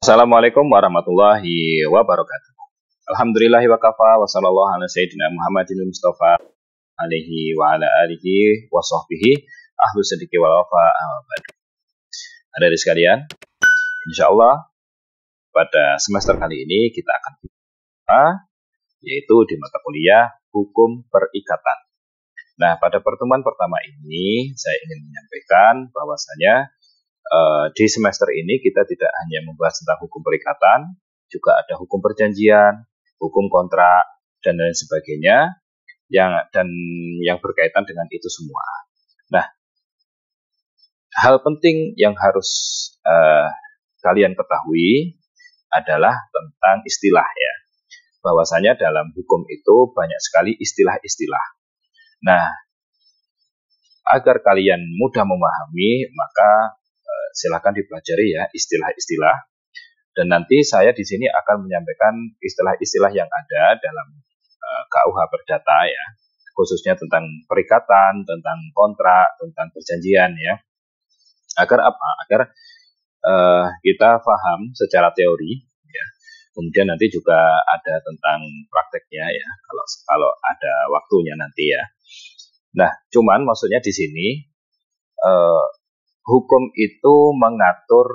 Assalamualaikum warahmatullahi wabarakatuh. Alhamdulillahi wa kafa wa sallallahu ala sayyidina Muhammadin Mustafa alaihi wa ala alihi wa sahbihi ahlu sediki wal wafa. Hadirin sekalian, insyaallah pada semester kali ini kita akan yaitu di mata kuliah Hukum Perikatan. Nah, pada pertemuan pertama ini saya ingin menyampaikan bahwasanya di semester ini kita tidak hanya membahas tentang hukum perikatan, juga ada hukum perjanjian, hukum kontrak, dan lain sebagainya yang berkaitan dengan itu semua. Nah, hal penting yang harus kalian ketahui adalah tentang istilah ya. Bahwasanya dalam hukum itu banyak sekali istilah-istilah. Nah, agar kalian mudah memahami, maka silakan dipelajari ya istilah-istilah. Dan nanti saya di sini akan menyampaikan istilah-istilah yang ada dalam KUH Perdata ya, khususnya tentang perikatan, tentang kontrak, tentang perjanjian ya. Agar apa? Agar kita paham secara teori ya. Kemudian nanti juga ada tentang prakteknya ya, kalau ada waktunya nanti ya. Nah, cuman maksudnya di sini hukum itu mengatur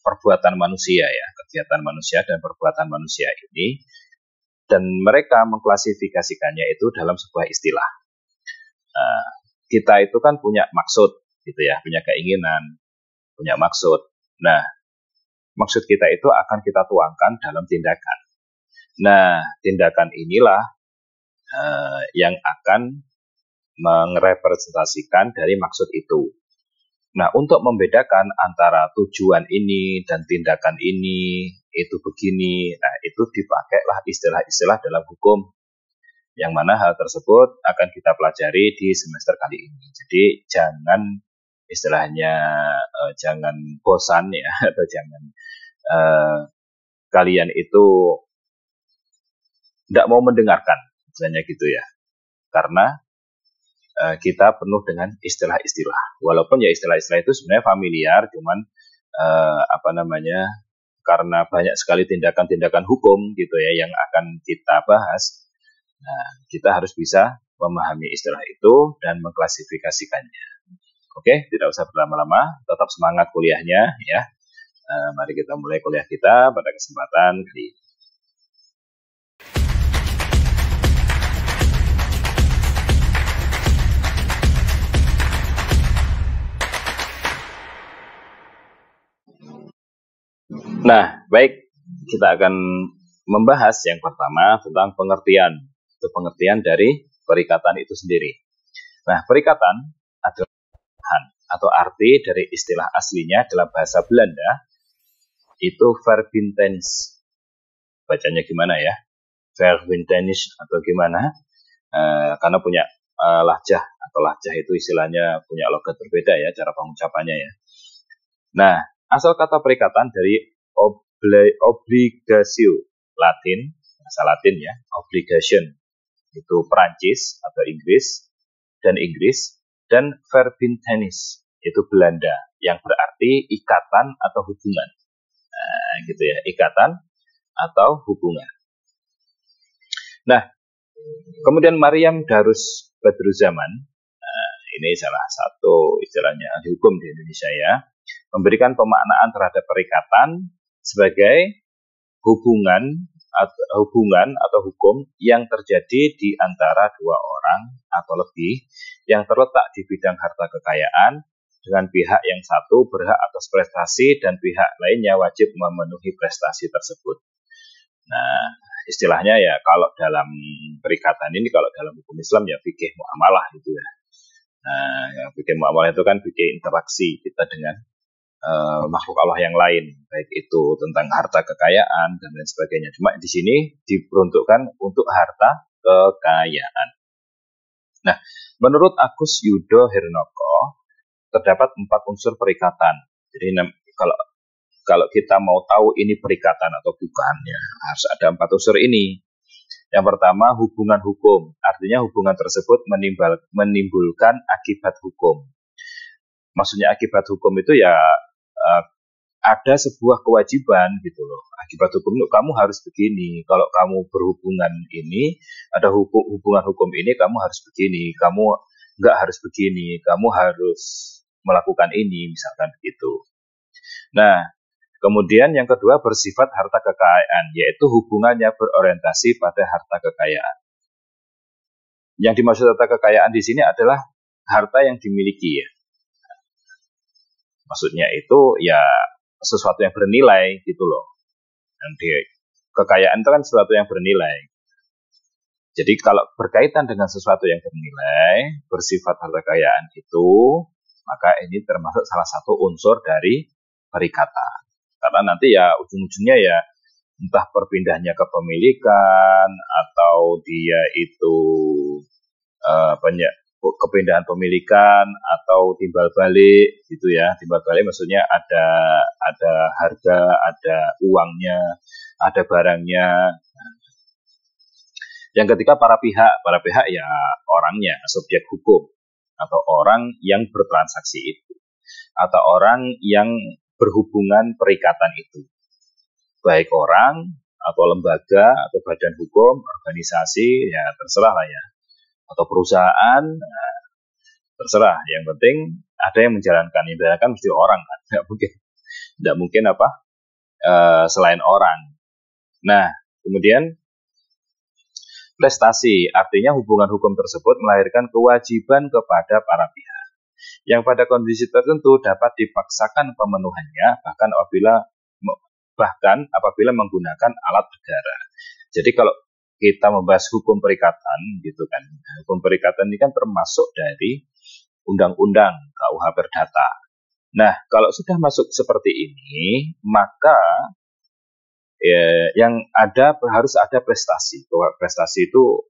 perbuatan manusia ya, kegiatan manusia dan perbuatan manusia ini, dan mereka mengklasifikasikannya itu dalam sebuah istilah. Kita itu kan punya maksud gitu ya, punya keinginan, punya maksud. Nah, maksud kita itu akan kita tuangkan dalam tindakan. Nah, tindakan inilah yang akan merepresentasikan dari maksud itu. Nah, untuk membedakan antara tujuan ini dan tindakan ini, itu begini, nah itu dipakailah istilah-istilah dalam hukum, yang mana hal tersebut akan kita pelajari di semester kali ini. Jadi jangan istilahnya jangan bosan ya, atau jangan kalian itu tidak mau mendengarkan, misalnya gitu ya, karena kita penuh dengan istilah-istilah. Walaupun ya istilah-istilah itu sebenarnya familiar, cuman karena banyak sekali tindakan-tindakan hukum gitu ya yang akan kita bahas. Nah, kita harus bisa memahami istilah itu dan mengklasifikasikannya. Oke, tidak usah berlama-lama, tetap semangat kuliahnya ya. Mari kita mulai kuliah kita pada kesempatan kali ini. Nah, baik, kita akan membahas yang pertama tentang pengertian. Itu pengertian dari perikatan itu sendiri. Nah, perikatan adalah atau arti dari istilah aslinya dalam bahasa Belanda itu verbintenis. Bacanya gimana ya? Verbintenis atau gimana? Karena punya lahjah atau lahjah itu istilahnya punya logat berbeda ya cara pengucapannya ya. Nah, asal kata perikatan dari obligatio Latin, bahasa Latin ya, obligation itu Perancis atau Inggris, dan verbintenis itu Belanda yang berarti ikatan atau hubungan. Nah, gitu ya, ikatan atau hubungan. Nah, kemudian Maryam Darus Badruzzaman, ini salah satu istilahnya ahli hukum di Indonesia ya, memberikan pemaknaan terhadap perikatan sebagai hubungan atau hukum yang terjadi di antara dua orang atau lebih yang terletak di bidang harta kekayaan dengan pihak yang satu berhak atas prestasi dan pihak lainnya wajib memenuhi prestasi tersebut. Nah, istilahnya ya kalau dalam perikatan ini, kalau dalam hukum Islam ya fikih muamalah gitu ya. Nah, fikih muamalah itu kan fikih interaksi kita dengan makhluk Allah yang lain, baik itu tentang harta kekayaan dan lain sebagainya. Cuma di sini diperuntukkan untuk harta kekayaan. Nah, menurut Agus Yudo Hirnoko terdapat 4 unsur perikatan. Jadi kalau kita mau tahu ini perikatan atau bukan, ya harus ada 4 unsur ini. Yang pertama, hubungan hukum. Artinya hubungan tersebut menimbulkan akibat hukum. Maksudnya akibat hukum itu ya ada sebuah kewajiban gitu loh. Akibat hukum itu kamu harus begini. Kalau kamu berhubungan ini, ada hubungan hukum ini, kamu harus begini. Kamu nggak harus begini. Kamu harus melakukan ini, misalkan begitu. Nah, kemudian yang kedua bersifat harta kekayaan, yaitu hubungannya berorientasi pada harta kekayaan. Yang dimaksud harta kekayaan di sini adalah harta yang dimiliki ya. Maksudnya itu ya sesuatu yang bernilai gitu loh. Nanti kekayaan itu kan sesuatu yang bernilai. Jadi kalau berkaitan dengan sesuatu yang bernilai, bersifat harta kekayaan itu, maka ini termasuk salah satu unsur dari perikatan. Karena nanti ya ujung-ujungnya ya entah perpindahnya kepemilikan atau dia itu banyak kepindahan pemilikan atau timbal balik gitu ya. Timbal balik maksudnya ada harga, ada uangnya, ada barangnya. Yang ketiga para pihak ya orangnya, subjek hukum atau orang yang bertransaksi itu atau orang yang berhubungan perikatan itu. Baik orang atau lembaga atau badan hukum, organisasi ya terserah lah ya. Atau perusahaan, nah, terserah. Yang penting ada yang menjalankan. Yang menjalankan mesti orang kan, tidak mungkin selain orang. Nah, kemudian prestasi, artinya hubungan hukum tersebut melahirkan kewajiban kepada para pihak yang pada kondisi tertentu dapat dipaksakan pemenuhannya bahkan apabila menggunakan alat negara. Jadi kalau kita membahas hukum perikatan gitu kan. Hukum perikatan ini kan termasuk dari undang-undang KUH Perdata. Nah, kalau sudah masuk seperti ini, maka yang ada harus ada prestasi. Prestasi itu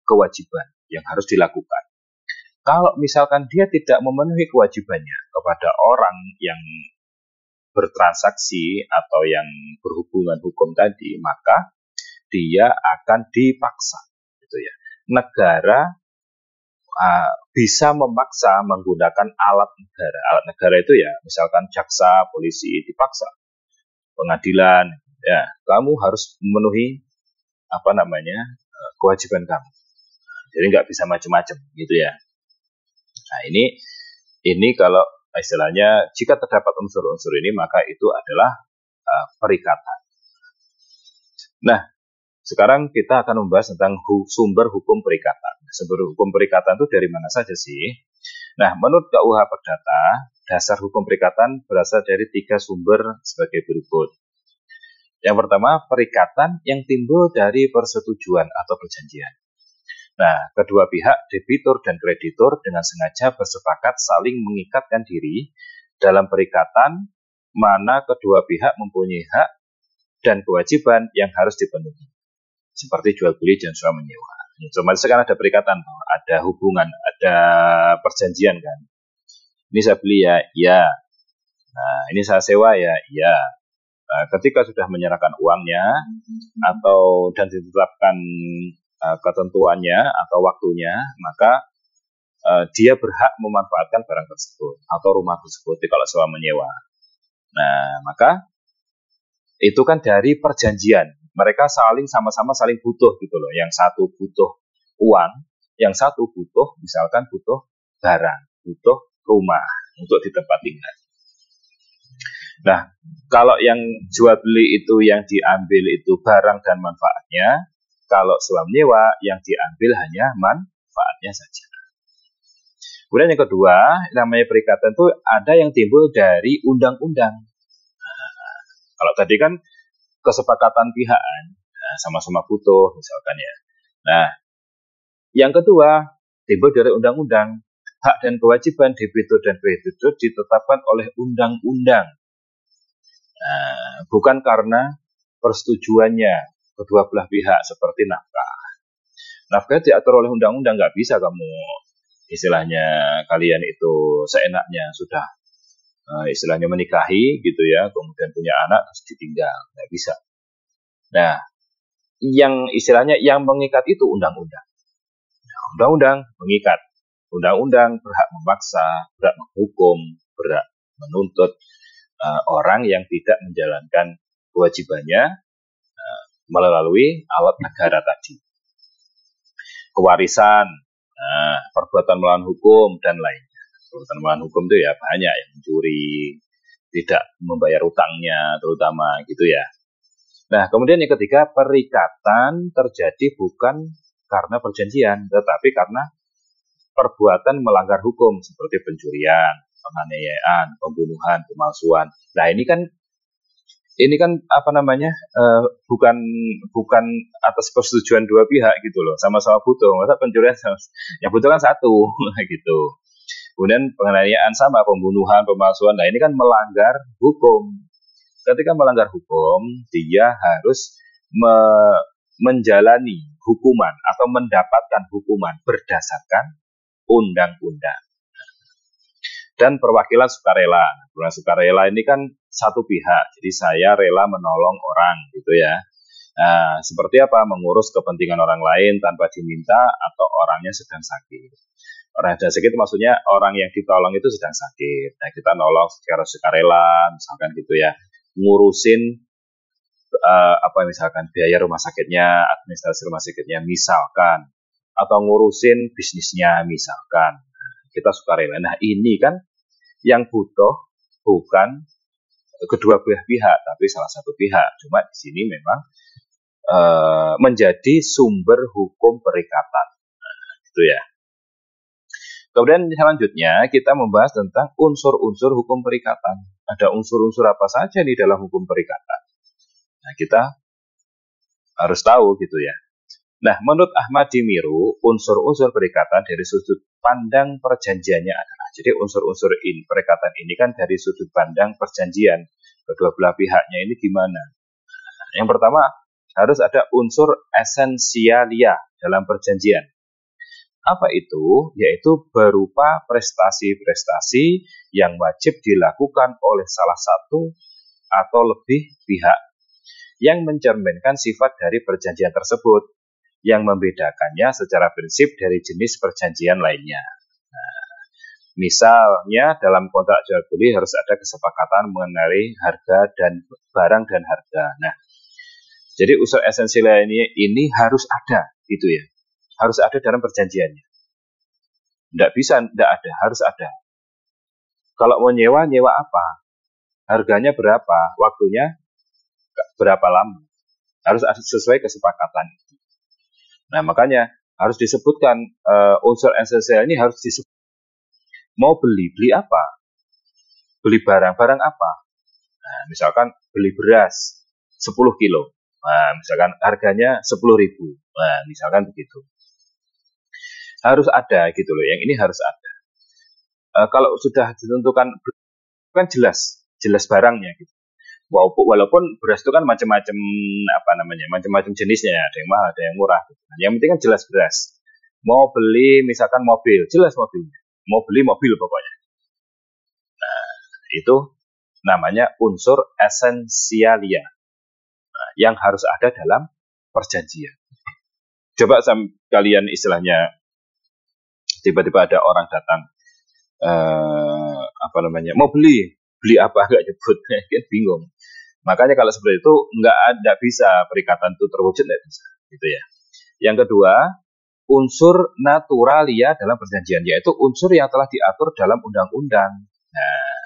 kewajiban yang harus dilakukan. Kalau misalkan dia tidak memenuhi kewajibannya kepada orang yang bertransaksi atau yang berhubungan hukum tadi, maka dia akan dipaksa gitu ya. Negara bisa memaksa menggunakan alat negara. Alat negara itu ya misalkan jaksa, polisi dipaksa. Pengadilan ya, kamu harus memenuhi kewajiban kamu. Jadi nggak bisa macam-macam gitu ya. Nah, ini kalau istilahnya jika terdapat unsur-unsur ini maka itu adalah perikatan. Nah, sekarang kita akan membahas tentang sumber hukum perikatan. Sumber hukum perikatan itu dari mana saja sih? Nah, menurut KUH Perdata, dasar hukum perikatan berasal dari 3 sumber sebagai berikut. Yang pertama, perikatan yang timbul dari persetujuan atau perjanjian. Nah, kedua pihak, debitur dan kreditur dengan sengaja bersepakat saling mengikatkan diri dalam perikatan mana kedua pihak mempunyai hak dan kewajiban yang harus dipenuhi. Seperti jual beli dan sewa menyewa. Otomatis kan ada perikatan, ada hubungan, ada perjanjian kan. Ini saya beli ya, iya. Nah, ini saya sewa ya, iya. Nah, ketika sudah menyerahkan uangnya dan ditetapkan ketentuannya atau waktunya, maka dia berhak memanfaatkan barang tersebut atau rumah tersebut kalau sewa menyewa. Nah, maka itu kan dari perjanjian. Mereka sama-sama saling butuh gitu loh. Yang satu butuh uang, yang satu misalkan butuh barang, butuh rumah untuk di tempat tinggal. Nah, kalau yang jual beli itu yang diambil itu barang dan manfaatnya, kalau sewa menyewa yang diambil hanya manfaatnya saja. Kemudian yang kedua, namanya perikatan itu ada yang timbul dari undang-undang. Kalau tadi kan kesepakatan pihak, sama-sama butuh misalkan ya. Nah, yang kedua timbul dari undang-undang. Hak dan kewajiban debitur dan kreditur ditetapkan oleh undang-undang. Nah, bukan karena persetujuannya kedua belah pihak seperti nafkah. Nafkah diatur oleh undang-undang, nggak bisa kamu istilahnya kalian itu seenaknya sudah istilahnya menikahi gitu ya, kemudian punya anak terus ditinggal, nggak bisa. Nah, yang istilahnya yang mengikat itu undang-undang. Nah, undang-undang mengikat, undang-undang berhak memaksa, berhak menghukum, berhak menuntut, orang yang tidak menjalankan kewajibannya melalui alat negara tadi. Kewarisan, perbuatan melawan hukum, dan lainnya. Perbuatan melawan hukum itu ya banyak, yang mencuri, tidak membayar utangnya, terutama gitu ya. Nah, kemudian yang ketiga, perikatan terjadi bukan karena perjanjian, tetapi karena perbuatan melanggar hukum, seperti pencurian, penganiayaan, pembunuhan, pemalsuan. Nah, ini kan bukan atas persetujuan dua pihak gitu loh, sama-sama butuh. Masa pencurian yang butuh kan satu gitu. Kemudian penganiayaan sama, pembunuhan, pemalsuan. Nah, ini kan melanggar hukum. Ketika melanggar hukum, dia harus menjalani hukuman atau mendapatkan hukuman berdasarkan undang-undang. Dan perwakilan sukarela. Perwakilan sukarela ini kan satu pihak, jadi saya rela menolong orang gitu ya. Nah, seperti apa? Mengurus kepentingan orang lain tanpa diminta atau orangnya sedang sakit. Orang yang sedang sakit maksudnya orang yang ditolong itu sedang sakit. Nah, kita nolong secara sukarela, misalkan gitu ya. Ngurusin misalkan biaya rumah sakitnya, administrasi rumah sakitnya misalkan, atau ngurusin bisnisnya misalkan. Kita sukarela. Nah, ini kan yang butuh bukan kedua belah pihak, tapi salah satu pihak. Cuma di sini memang menjadi sumber hukum perikatan. Gitu ya. Kemudian selanjutnya kita membahas tentang unsur-unsur hukum perikatan. Ada unsur-unsur apa saja di dalam hukum perikatan. Nah, kita harus tahu gitu ya. Nah, menurut Ahmad Dimiru, unsur-unsur perikatan dari sudut pandang perjanjiannya adalah, jadi unsur-unsur perikatan ini kan dari sudut pandang perjanjian, kedua belah pihaknya ini gimana. Yang pertama, harus ada unsur esensialia dalam perjanjian. Apa itu? Yaitu berupa prestasi-prestasi yang wajib dilakukan oleh salah satu atau lebih pihak yang mencerminkan sifat dari perjanjian tersebut, yang membedakannya secara prinsip dari jenis perjanjian lainnya. Nah, misalnya dalam kontrak jual beli harus ada kesepakatan mengenai harga dan barang dan harga. Nah, jadi unsur esensial ini harus ada, gitu ya. Harus ada dalam perjanjiannya. Tidak bisa, tidak ada, harus ada. Kalau mau nyewa apa? Harganya berapa? Waktunya berapa lama? Harus sesuai kesepakatan. Nah, makanya harus disebutkan unsur esensial ini harus disebut. Mau beli apa? Beli barang apa? Nah, misalkan beli beras 10 kilo. Nah, misalkan harganya 10.000. Nah, misalkan begitu. Harus ada gitu loh, yang ini harus ada. Kalau sudah ditentukan kan jelas barangnya gitu. Walaupun beras itu kan macam-macam macam-macam jenisnya, ada yang mahal, ada yang murah. Gitu. Nah, yang penting kan jelas beras. Mau beli misalkan mobil, jelas mobilnya. Mau beli mobil pokoknya. Nah, itu namanya unsur esensialia yang harus ada dalam perjanjian. Coba kalian istilahnya tiba-tiba ada orang datang mau beli apa nggak nyebut, kan bingung. Makanya kalau seperti itu nggak bisa perikatan itu terwujud, nggak bisa gitu ya. Yang kedua, unsur naturalia dalam perjanjian, yaitu unsur yang telah diatur dalam undang-undang. Nah,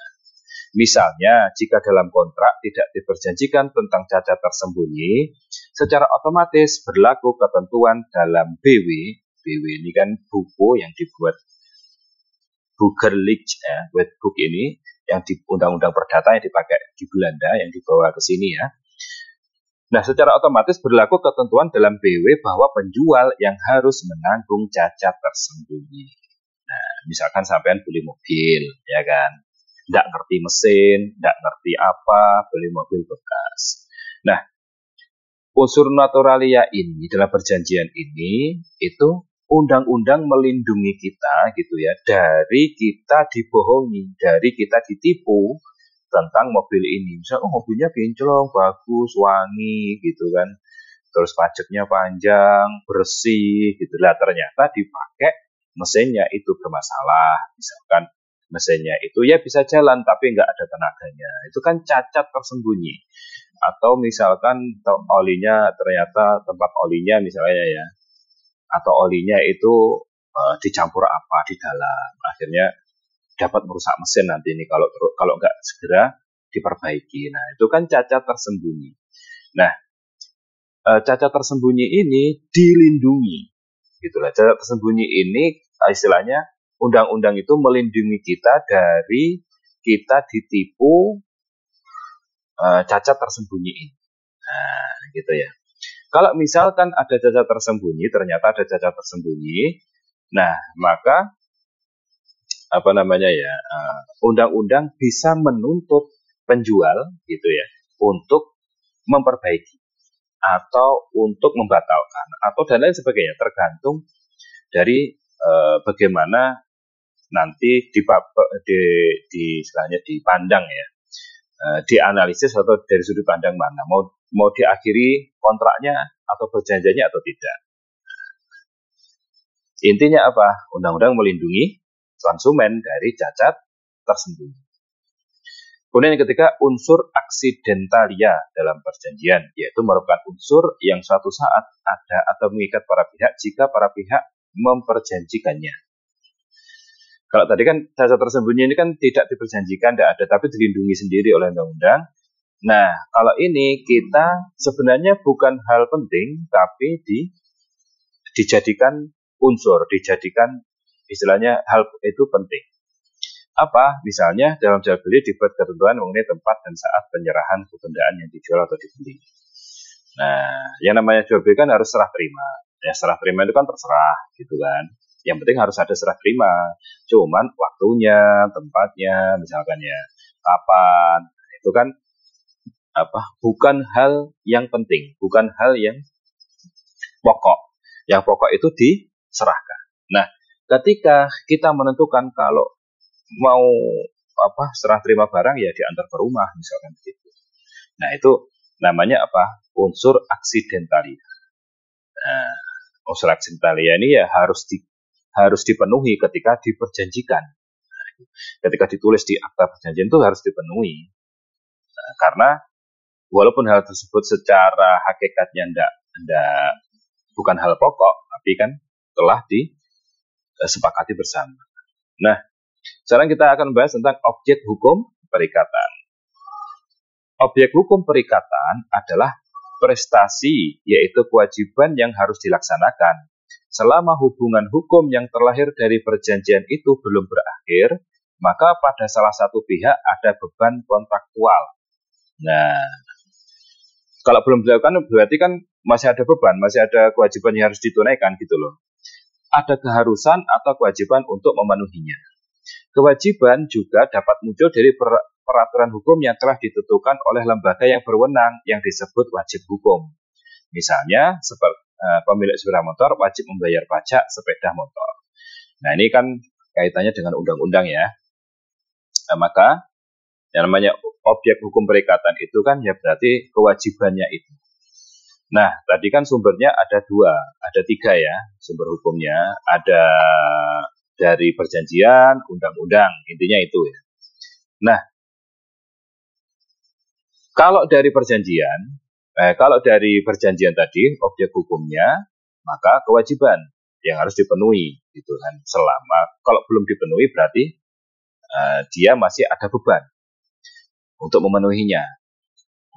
misalnya jika dalam kontrak tidak diperjanjikan tentang cacat tersembunyi, secara otomatis berlaku ketentuan dalam BW ini kan buku yang dibuat Burgerlijk Wetboek ini, yang di undang-undang perdata yang dipakai di Belanda, yang dibawa ke sini ya. Nah, secara otomatis berlaku ketentuan dalam BW bahwa penjual yang harus menanggung cacat tersembunyi. Nah, misalkan sampean beli mobil, ya kan, nggak ngerti mesin, nggak ngerti apa, beli mobil bekas. Nah, unsur naturalia ini dalam perjanjian ini itu undang-undang melindungi kita gitu ya, dari kita dibohongi, dari kita ditipu tentang mobil ini. Misalnya, mobilnya kinclong, bagus, wangi gitu kan, terus pajaknya panjang, bersih gitu lah, ternyata dipakai mesinnya itu bermasalah, misalkan mesinnya itu ya bisa jalan tapi nggak ada tenaganya. Itu kan cacat tersembunyi. Atau misalkan olinya ternyata tempat olinya misalnya ya, atau olinya itu dicampur apa di dalam, akhirnya dapat merusak mesin nanti ini kalau nggak segera diperbaiki. Nah itu kan cacat tersembunyi. Nah cacat tersembunyi ini dilindungi, gitulah. Cacat tersembunyi ini istilahnya undang-undang itu melindungi kita dari kita ditipu cacat tersembunyi ini. Nah gitu ya. Kalau misalkan ada cacat tersembunyi, ternyata ada cacat tersembunyi, nah maka undang-undang bisa menuntut penjual gitu ya untuk memperbaiki atau untuk membatalkan atau dan lain sebagainya, tergantung dari bagaimana nanti istilahnya dipandang ya, dianalisis atau dari sudut pandang mana, mau diakhiri kontraknya atau perjanjiannya atau tidak. Intinya apa? Undang-undang melindungi konsumen dari cacat tersembunyi. Kemudian yang ketiga, unsur aksidentalia dalam perjanjian, yaitu merupakan unsur yang suatu saat ada atau mengikat para pihak jika para pihak memperjanjikannya. Kalau tadi kan cacat tersembunyi ini kan tidak diperjanjikan, tidak ada, tapi dilindungi sendiri oleh undang-undang. Nah, kalau ini kita sebenarnya bukan hal penting, tapi dijadikan unsur, dijadikan istilahnya hal itu penting. Apa? Misalnya dalam jual beli dibuat ketentuan mengenai tempat dan saat penyerahan bendaan yang dijual atau dibeli. Nah, yang namanya jual beli kan harus serah terima. Ya, serah terima itu kan terserah, gitu kan. Yang penting harus ada serah terima. Cuman waktunya, tempatnya, misalkan ya, kapan, itu kan bukan hal yang penting, bukan hal yang pokok. Yang pokok itu diserahkan. Nah, ketika kita menentukan kalau mau serah terima barang ya diantar ke rumah misalkan begitu. Nah, itu namanya apa? Unsur aksidentalia. Nah, unsur aksidentalia ini ya harus dipenuhi ketika diperjanjikan. Nah, ketika ditulis di akta perjanjian itu harus dipenuhi. Nah, karena walaupun hal tersebut secara hakikatnya bukan hal pokok, tapi kan telah disepakati bersama. Nah, sekarang kita akan membahas tentang objek hukum perikatan. Objek hukum perikatan adalah prestasi, yaitu kewajiban yang harus dilaksanakan. Selama hubungan hukum yang terlahir dari perjanjian itu belum berakhir, maka pada salah satu pihak ada beban kontraktual. Nah, kalau belum dilakukan berarti kan masih ada beban, masih ada kewajiban yang harus ditunaikan gitu loh. Ada keharusan atau kewajiban untuk memenuhinya. Kewajiban juga dapat muncul dari peraturan hukum yang telah ditentukan oleh lembaga yang berwenang yang disebut wajib hukum. Misalnya, pemilik sepeda motor wajib membayar pajak sepeda motor. Nah, ini kan kaitannya dengan undang-undang ya. Nah, maka yang namanya objek hukum perikatan itu kan ya berarti kewajibannya itu. Nah, tadi kan sumbernya ada tiga ya sumber hukumnya. Ada dari perjanjian, undang-undang, intinya itu ya. Nah, kalau dari perjanjian tadi objek hukumnya, maka kewajiban yang harus dipenuhi gitu kan. Selama kalau belum dipenuhi berarti dia masih ada beban untuk memenuhinya,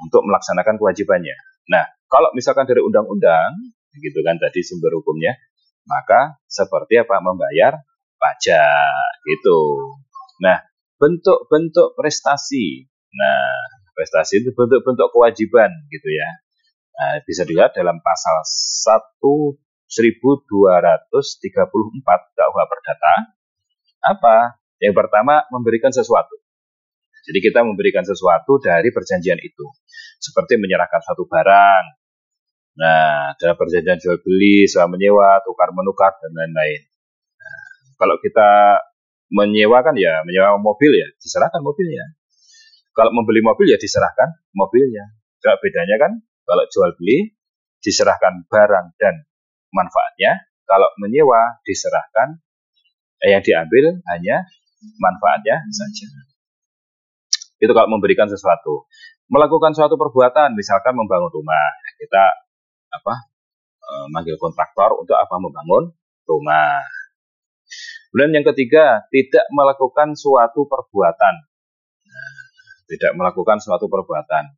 untuk melaksanakan kewajibannya. Nah, kalau misalkan dari undang-undang gitu kan tadi sumber hukumnya, maka seperti apa? Membayar pajak gitu. Nah, bentuk-bentuk prestasi. Nah, prestasi itu bentuk-bentuk kewajiban gitu ya. Nah, bisa dilihat dalam pasal 1234 KUH Perdata. Apa? Yang pertama, memberikan sesuatu. Jadi kita memberikan sesuatu dari perjanjian itu. Seperti menyerahkan suatu barang. Nah, dalam perjanjian jual beli, sewa menyewa, tukar menukar, dan lain-lain. Nah, kalau kita menyewa mobil ya, diserahkan mobilnya. Kalau membeli mobil ya diserahkan mobilnya. Gak bedanya kan, kalau jual beli, diserahkan barang dan manfaatnya. Kalau menyewa, diserahkan, yang diambil hanya manfaatnya saja. Itu kalau memberikan sesuatu. Melakukan suatu perbuatan, misalkan membangun rumah, kita manggil kontraktor untuk membangun rumah. Kemudian yang ketiga, tidak melakukan suatu perbuatan. Tidak melakukan suatu perbuatan.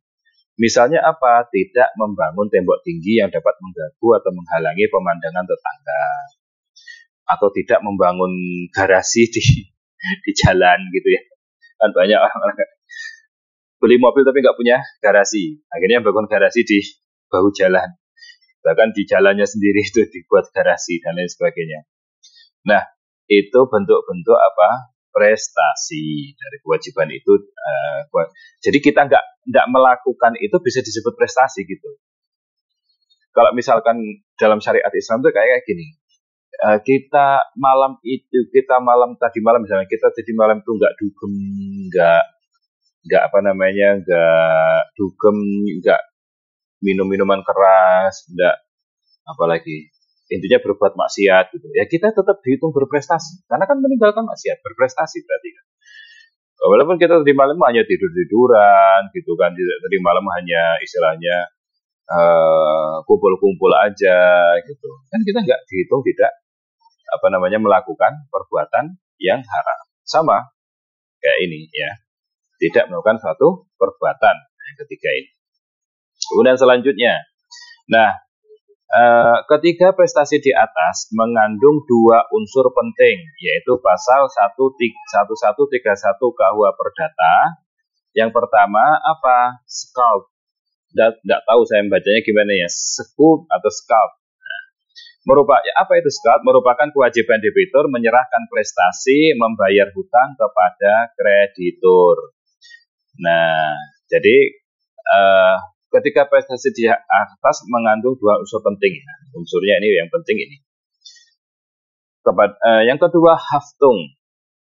Misalnya apa? Tidak membangun tembok tinggi yang dapat mengganggu atau menghalangi pemandangan tetangga. Atau tidak membangun garasi di jalan gitu ya. Kan banyak orang beli mobil tapi nggak punya garasi. Akhirnya bangun garasi di bahu jalan. Bahkan di jalannya sendiri itu dibuat garasi dan lain sebagainya. Nah, itu bentuk-bentuk prestasi dari kewajiban itu. Jadi kita nggak melakukan itu bisa disebut prestasi gitu. Kalau misalkan dalam syariat Islam itu kayak gini, kita tadi malam misalnya kita tadi malam itu nggak dugem, nggak dugem, nggak minum minuman keras, nggak apalagi. Intinya berbuat maksiat gitu. Ya kita tetap dihitung berprestasi. Karena kan meninggalkan maksiat, berprestasi berarti kan. Walaupun kita tadi malam hanya tidur-tiduran gitu kan. Tadi malam hanya istilahnya kumpul-kumpul aja gitu. Kan kita nggak dihitung tidak melakukan perbuatan yang haram. Sama kayak ini ya. Tidak melakukan suatu perbuatan. Yang ketiga ini. Kemudian selanjutnya. Nah, ketiga prestasi di atas mengandung dua unsur penting, yaitu pasal 1131 KUH Perdata. Yang pertama apa? Scalp. Tidak tahu saya membacanya gimana ya, scalp atau scalp. Apa itu scalp? Merupakan kewajiban debitur menyerahkan prestasi membayar hutang kepada kreditur. Nah, jadi ketika prestasi di atas mengandung dua unsur penting. Ya. Unsurnya ini yang penting ini. Yang kedua, haftung,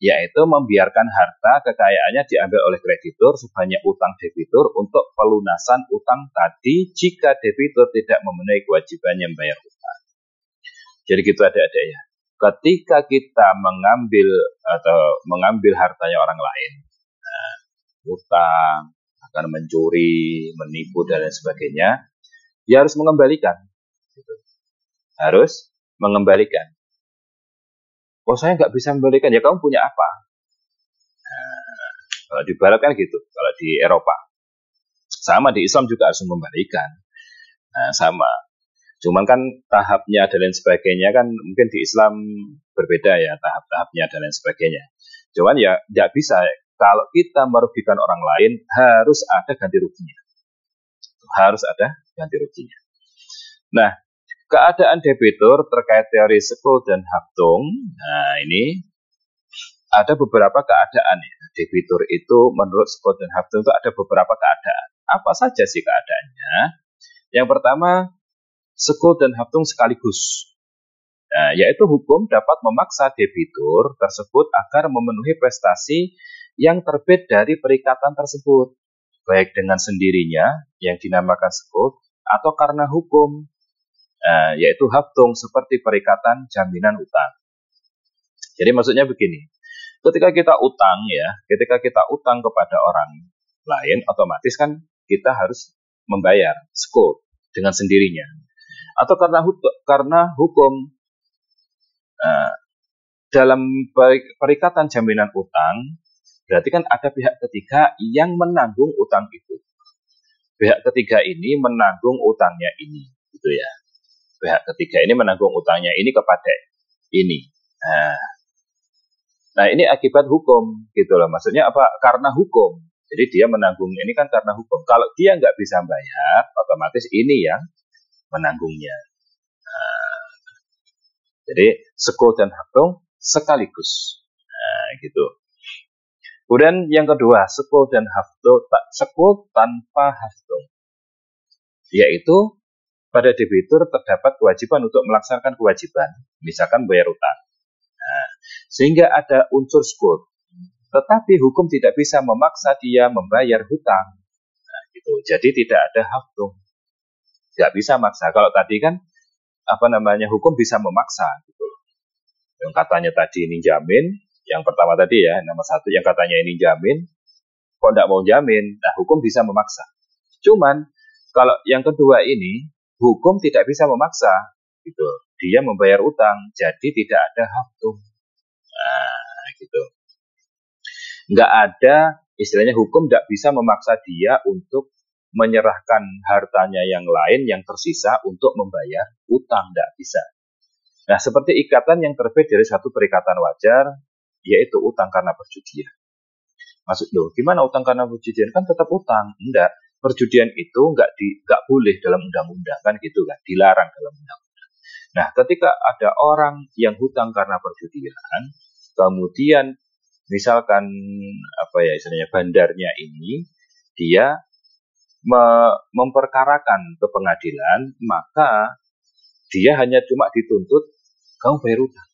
yaitu membiarkan harta kekayaannya diambil oleh kreditur sebanyak utang debitur untuk pelunasan utang tadi jika debitur tidak memenuhi kewajibannya membayar utang. Jadi gitu adik-adik ya. Ketika kita mengambil hartanya orang lain, utang, akan mencuri, menipu dan lain sebagainya, dia harus mengembalikan. Gitu. Harus mengembalikan. Oh saya nggak bisa membalikan, ya kamu punya apa? Nah, kalau di Barat kan gitu, kalau di Eropa. Sama di Islam juga harus mengembalikan. Nah, sama. Cuman kan tahapnya dan lain sebagainya kan mungkin di Islam berbeda ya, tahap-tahapnya dan lain sebagainya. Cuman ya nggak bisa. Kalau kita merugikan orang lain, harus ada ganti ruginya. Harus ada ganti ruginya. Nah, keadaan debitur terkait teori Skuld dan Haftung, nah ini ada beberapa keadaan ya. Debitur itu menurut Skuld dan Haftung itu ada beberapa keadaan. Apa saja sih keadaannya? Yang pertama, Skuld dan Haftung sekaligus. Nah, yaitu hukum dapat memaksa debitur tersebut agar memenuhi prestasi yang terbit dari perikatan tersebut, baik dengan sendirinya yang dinamakan skuld atau karena hukum, yaitu haftung seperti perikatan jaminan utang. Jadi maksudnya begini, ketika kita utang kepada orang lain, otomatis kan kita harus membayar skuld dengan sendirinya, atau karena hukum. Dalam perikatan jaminan utang, berarti kan ada pihak ketiga yang menanggung utang itu. Pihak ketiga ini menanggung utangnya ini, gitu ya. Pihak ketiga ini menanggung utangnya ini kepada ini. Nah ini akibat hukum, gitu loh. Maksudnya apa? Karena hukum. Jadi dia menanggung ini kan karena hukum. Kalau dia nggak bisa bayar, otomatis ini yang menanggungnya. Jadi skuld dan haftung sekaligus. Nah, gitu. Kemudian yang kedua, skuld dan haftung, skuld tanpa haftung. Yaitu pada debitur terdapat kewajiban untuk melaksanakan kewajiban, misalkan bayar utang. Nah, sehingga ada unsur skuld. Tetapi hukum tidak bisa memaksa dia membayar hutang. Nah, gitu. Jadi tidak ada haftung. Tidak bisa maksa. Kalau tadi kan hukum bisa memaksa gitu. Yang katanya tadi ini jamin, Yang pertama tadi ya, nomor satu yang katanya ini jamin, kok tidak mau jamin, nah hukum bisa memaksa. Cuman kalau yang kedua ini, hukum tidak bisa memaksa, gitu. Dia membayar utang, jadi tidak ada haftung. Nah, gitu. Nggak ada, istilahnya hukum nggak bisa memaksa dia untuk menyerahkan hartanya yang lain yang tersisa untuk membayar utang, nggak bisa. Nah, seperti ikatan yang terbit dari satu perikatan wajar, yaitu utang karena perjudian. Maksud lo, gimana utang karena perjudian? Kan tetap utang. Enggak. Perjudian itu nggak boleh dalam undang-undang, kan gitu kan, dilarang dalam undang-undang. Nah, ketika ada orang yang hutang karena perjudian, kemudian misalkan apa ya istilahnya bandarnya ini dia memperkarakan ke pengadilan, maka dia hanya cuma dituntut kamu bayar utang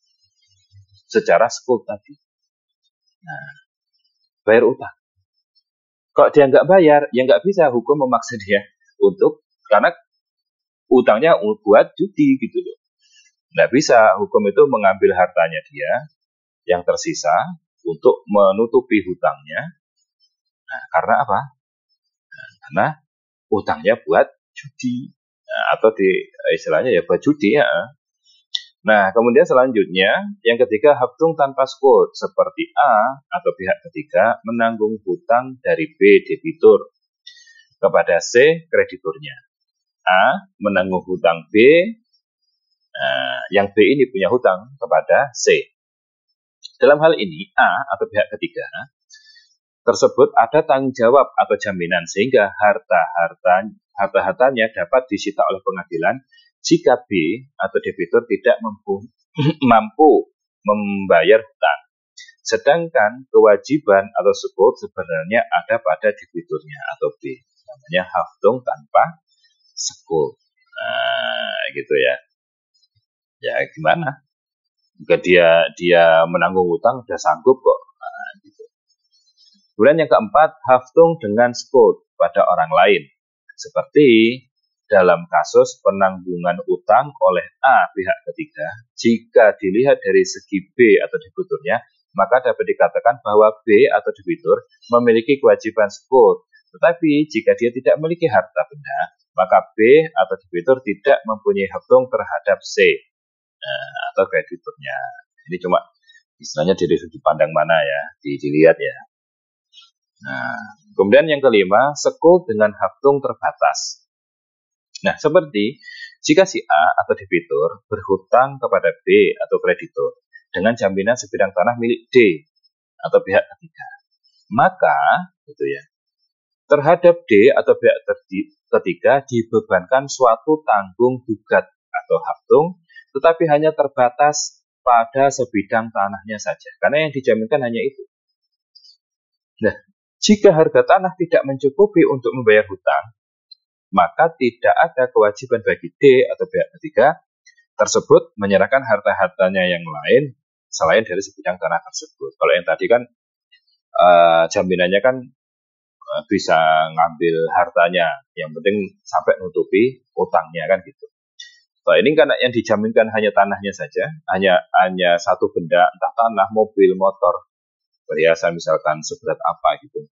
secara skuld tadi. Nah, bayar utang. Kalau dia nggak bayar, ya nggak bisa hukum memaksa dia untuk, karena utangnya buat judi gitu loh. Nggak bisa hukum itu mengambil hartanya dia yang tersisa untuk menutupi hutangnya. Nah, karena apa? Nah, karena utangnya buat judi. Nah, atau istilahnya ya buat judi ya. Nah, kemudian selanjutnya, yang ketiga, haftung tanpa skuld, seperti A atau pihak ketiga menanggung hutang dari B, debitur, kepada C, krediturnya. A menanggung hutang B, yang B ini punya hutang kepada C. Dalam hal ini, A atau pihak ketiga tersebut ada tanggung jawab atau jaminan sehingga harta-hartanya dapat disita oleh pengadilan jika B atau debitur tidak mampu membayar hutang. Sedangkan kewajiban atau skuld sebenarnya ada pada debiturnya atau B. Namanya haftung tanpa skuld. Nah, gitu ya. Ya gimana? Jika dia menanggung hutang udah sanggup kok. Nah, gitu. Kemudian yang keempat, haftung dengan skuld pada orang lain. Seperti dalam kasus penanggungan utang oleh A pihak ketiga, jika dilihat dari segi B atau debiturnya, maka dapat dikatakan bahwa B atau debitur memiliki kewajiban skuld. Tetapi jika dia tidak memiliki harta benda, maka B atau debitur tidak mempunyai haftung terhadap C atau krediturnya. Ini cuma istilahnya dari sudut pandang mana ya, dilihat ya. Nah, kemudian yang kelima, skuld dengan haftung terbatas. Nah, seperti jika si A atau debitur berhutang kepada B atau kreditur dengan jaminan sebidang tanah milik D atau pihak ketiga, maka gitu ya, terhadap D atau pihak ketiga dibebankan suatu tanggung gugat atau haftung, tetapi hanya terbatas pada sebidang tanahnya saja, karena yang dijaminkan hanya itu. Nah, jika harga tanah tidak mencukupi untuk membayar hutang, maka tidak ada kewajiban bagi D atau pihak ketiga tersebut menyerahkan harta-hartanya yang lain selain dari sebidang tanah tersebut. Kalau yang tadi kan jaminannya kan bisa ngambil hartanya, yang penting sampai nutupi utangnya kan gitu. Nah, ini karena yang dijaminkan hanya tanahnya saja, hanya satu benda, entah tanah, mobil, motor, perhiasan misalkan seberat apa gitu.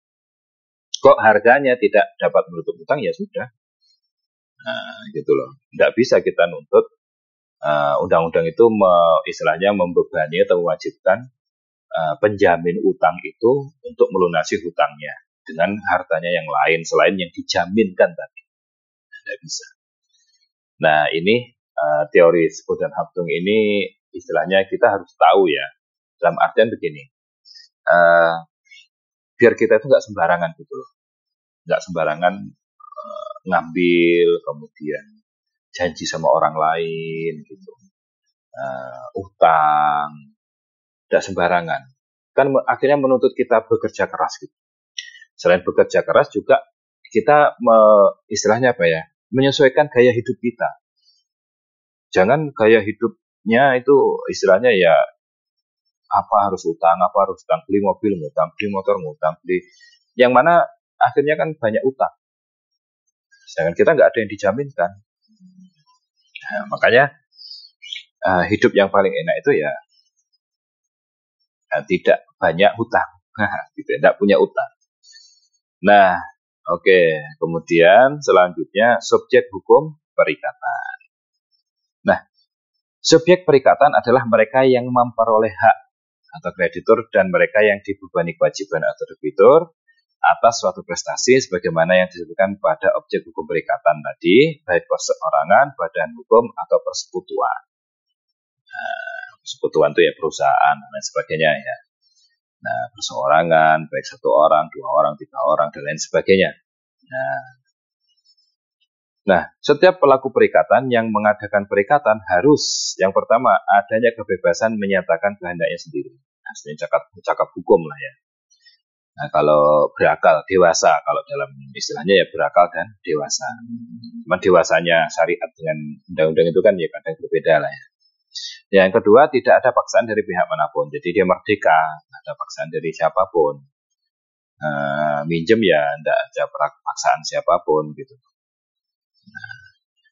Kok harganya tidak dapat menutup utang, ya sudah. Nah, gitu loh. Nggak bisa kita nuntut undang-undang itu istilahnya membebani atau mewajibkan penjamin utang itu untuk melunasi hutangnya dengan hartanya yang lain selain yang dijaminkan tadi. Nggak bisa. Nah, ini teori skuld dan haftung ini istilahnya kita harus tahu ya. Dalam artian begini, biar kita itu nggak sembarangan gitu loh. Nggak sembarangan ngambil, kemudian janji sama orang lain gitu, utang, tidak sembarangan, kan akhirnya menuntut kita bekerja keras gitu. Selain bekerja keras juga kita istilahnya apa ya, menyesuaikan gaya hidup kita. Jangan gaya hidupnya itu istilahnya ya apa harus utang, beli mobil ngutang, beli motor ngutang, beli yang mana akhirnya kan banyak utang. Sedangkan kita nggak ada yang dijaminkan. Nah, makanya hidup yang paling enak itu ya tidak banyak hutang, gitu, tidak punya utang. Nah, oke. Kemudian selanjutnya subjek hukum perikatan. Nah, subjek perikatan adalah mereka yang memperoleh hak atau kreditur dan mereka yang dibebani kewajiban atau debitur atas suatu prestasi sebagaimana yang disebutkan pada objek hukum perikatan tadi, baik perseorangan, badan hukum, atau persekutuan. Persekutuan itu ya perusahaan dan lain sebagainya ya. Nah, perseorangan, baik 1 orang, 2 orang, 3 orang, dan lain sebagainya. Nah, setiap pelaku perikatan yang mengadakan perikatan harus, yang pertama, adanya kebebasan menyatakan kehendaknya sendiri. Nah, cakap hukum lah ya. Nah, kalau berakal, dewasa, kalau dalam istilahnya ya berakal dan dewasa. Cuman dewasanya syariat dengan undang-undang itu kan ya kadang berbeda lah ya. Yang kedua, tidak ada paksaan dari pihak manapun. Jadi dia merdeka, tidak ada paksaan dari siapapun. Minjem ya tidak ada paksaan siapapun gitu. Nah,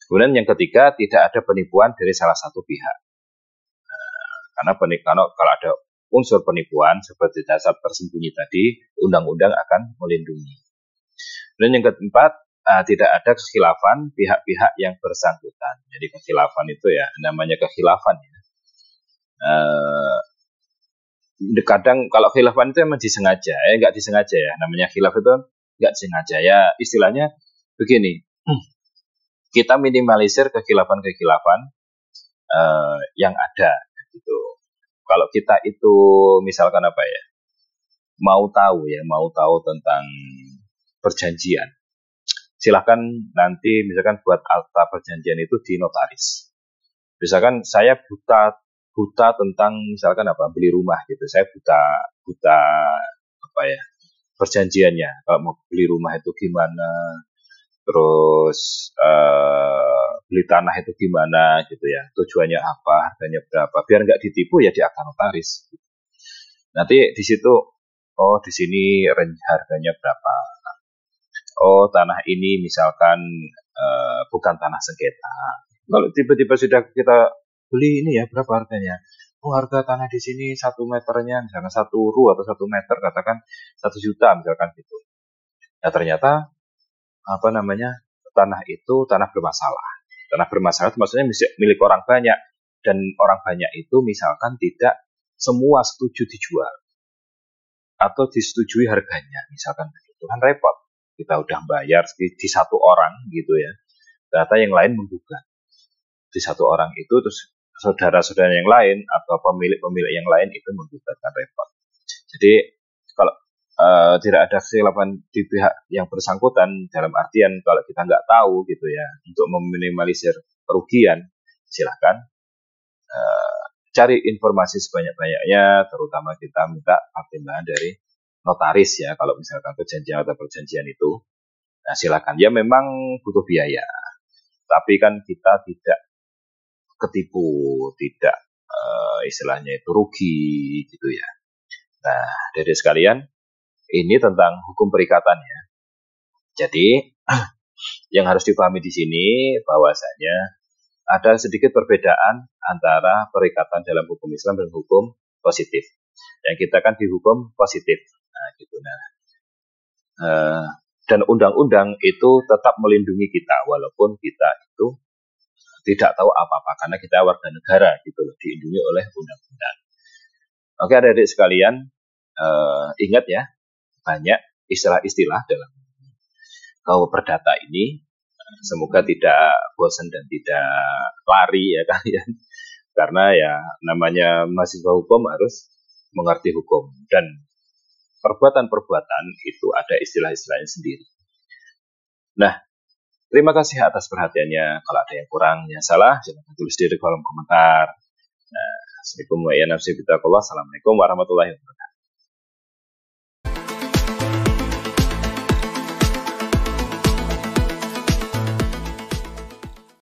kemudian yang ketiga, tidak ada penipuan dari salah satu pihak. Karena kalau ada unsur penipuan seperti dasar tersembunyi tadi, undang-undang akan melindungi. Dan yang keempat, tidak ada kekhilafan pihak-pihak yang bersangkutan. Jadi kekhilafan itu ya namanya kekhilafan ya. Kadang kalau khilafan itu memang disengaja, nggak disengaja ya. Namanya khilaf itu nggak disengaja ya. Istilahnya begini, kita minimalisir kekhilafan-kekhilafan yang ada gitu. Kalau kita itu misalkan apa ya, mau tahu tentang perjanjian, silahkan nanti misalkan buat akta perjanjian itu di notaris. Misalkan saya buta tentang misalkan apa, beli rumah gitu, saya buta apa ya, perjanjiannya, kalau mau beli rumah itu gimana, terus beli tanah itu gimana gitu ya, tujuannya apa, harganya berapa, biar nggak ditipu ya di akta notaris. Nanti di situ, oh di sini harganya berapa, oh tanah ini misalkan bukan tanah sengketa. Kalau tiba-tiba sudah kita beli ini ya, berapa harganya? Oh harga tanah di sini 1 meternya misalkan 1 ru atau 1 meter katakan 1 juta misalkan gitu. Nah ternyata apa namanya, tanah itu tanah bermasalah. Tanah bermasalah itu maksudnya milik orang banyak, dan orang banyak itu misalkan tidak semua setuju dijual atau disetujui harganya, misalkan itu kan repot. Kita udah bayar di 1 orang gitu ya, ternyata yang lain menggugat di 1 orang itu, terus saudara-saudara yang lain atau pemilik-pemilik yang lain itu menggugat, kan repot. Jadi kalau tidak ada kekhilafan di pihak yang bersangkutan, dalam artian kalau kita nggak tahu gitu ya, untuk meminimalisir kerugian, silakan cari informasi sebanyak-banyaknya, terutama kita minta pertimbangan dari notaris ya, kalau misalkan perjanjian itu. Nah silakan, ya memang butuh biaya, tapi kan kita tidak ketipu, tidak istilahnya itu rugi gitu ya. Nah dari sekalian, ini tentang hukum perikatan ya. Jadi yang harus dipahami di sini bahwasanya ada sedikit perbedaan antara perikatan dalam hukum Islam dan hukum positif. Yang kita kan dihukum positif. Nah, gitu. Dan undang-undang itu tetap melindungi kita walaupun kita itu tidak tahu apa-apa karena kita warga negara gitu, dilindungi oleh undang-undang. Oke, adik-adik sekalian, ingat ya, banyak istilah-istilah dalam perdata ini. Semoga tidak bosan dan tidak lari ya kalian. Karena ya namanya mahasiswa hukum harus mengerti hukum. Dan perbuatan-perbuatan itu ada istilah-istilahnya sendiri. Nah, terima kasih atas perhatiannya. Kalau ada yang kurang, yang salah, silahkan tulis di kolom komentar. Nah, assalamualaikum warahmatullahi wabarakatuh.